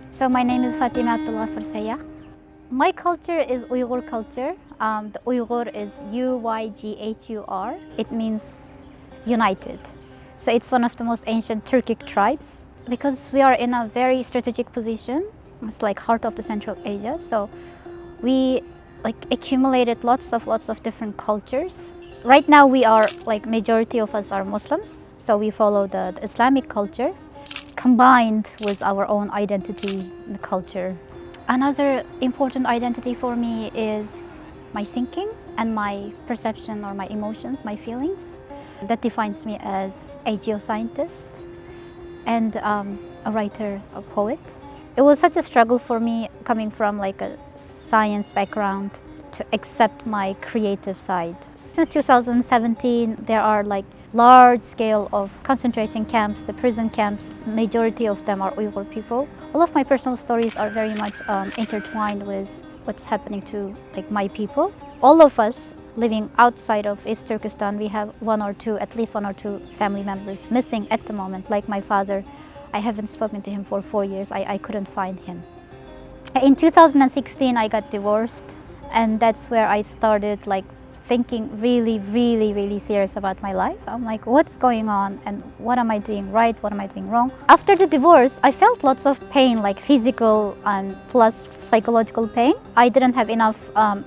So my name is Fatimah. My culture is Uyghur culture. The Uyghur is Uyghur. It means united. So it's one of the most ancient Turkic tribes. Because we are in a very strategic position, it's like heart of the Central Asia. So we accumulated lots of different cultures. Right now we are majority of us are Muslims. So we follow the Islamic culture, combined with our own identity and culture. Another important identity for me is my thinking and my perception or my emotions, my feelings. That defines me as a geoscientist and a writer, a poet. It was such a struggle for me coming from a science background to accept my creative side. Since 2017, there are large scale of concentration camps, the prison camps. Majority of them are Uyghur people. All of my personal stories are very much intertwined with what's happening to my people. All of us living outside of East Turkestan, we have at least one or two family members missing at the moment. Like my father, I haven't spoken to him for 4 years. I couldn't find him. In 2016, I got divorced, and that's where I started thinking really serious about my life. I'm like, what's going on and what am I doing right, what am I doing wrong? After the divorce, I felt lots of pain, physical and plus psychological pain. I didn't have enough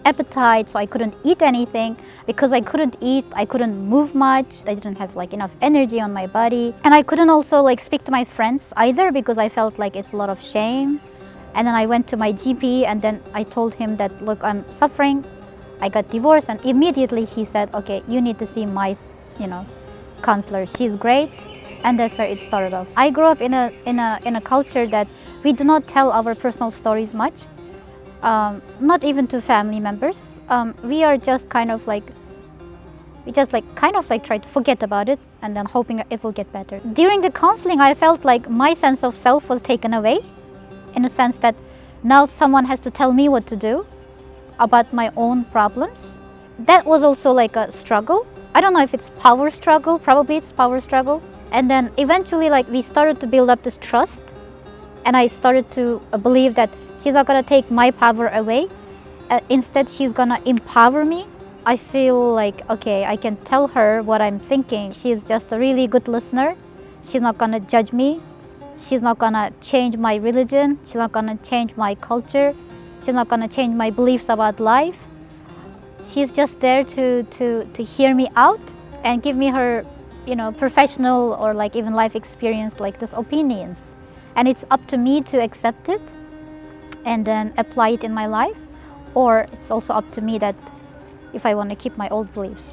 appetite, so I couldn't eat anything. Because I couldn't eat, I couldn't move much. I didn't have enough energy on my body. And I couldn't also speak to my friends either, because I felt it's a lot of shame. And then I went to my GP, and then I told him that, look, I'm suffering. I got divorced, and immediately he said, okay, you need to see my, counselor. She's great. And that's where it started off. I grew up in a culture that we do not tell our personal stories much, not even to family members. We are just try to forget about it and then hoping it will get better. During the counseling, I felt my sense of self was taken away, in a sense that now someone has to tell me what to do about my own problems. That was also a struggle. I don't know if it's power struggle, probably it's power struggle. And then eventually we started to build up this trust, and I started to believe that she's not gonna take my power away. Instead, she's gonna empower me. I feel okay, I can tell her what I'm thinking. She's just a really good listener. She's not gonna judge me. She's not gonna change my religion. She's not gonna change my culture. She's not gonna change my beliefs about life. She's just there to hear me out and give me her, professional or even life experience, these opinions. And it's up to me to accept it and then apply it in my life. Or it's also up to me that if I want to keep my old beliefs.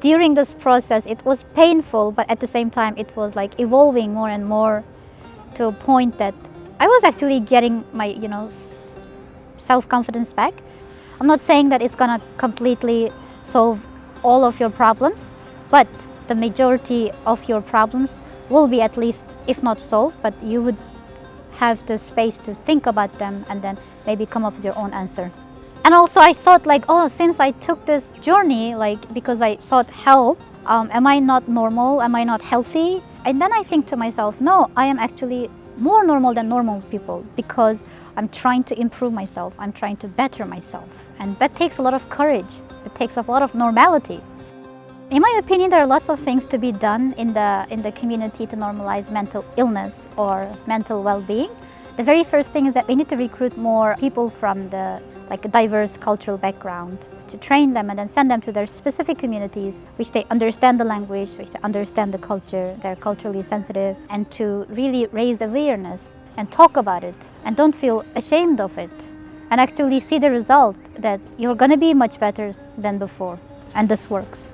During this process, it was painful, but at the same time, it was evolving more and more to a point that I was actually getting my, self-confidence back. I'm not saying that it's gonna completely solve all of your problems, but the majority of your problems will be at least, if not solved, but you would have the space to think about them and then maybe come up with your own answer. And also I thought since I took this journey, because I sought help, am I not normal? Am I not healthy? And then I think to myself, no, I am actually more normal than normal people, because I'm trying to improve myself. I'm trying to better myself. And that takes a lot of courage. It takes a lot of normality. In my opinion, there are lots of things to be done in the community to normalize mental illness or mental well-being. The very first thing is that we need to recruit more people from a diverse cultural background, to train them and then send them to their specific communities, which they understand the language, which they understand the culture, they're culturally sensitive, and to really raise awareness and talk about it and don't feel ashamed of it, and actually see the result that you're going to be much better than before. And this works.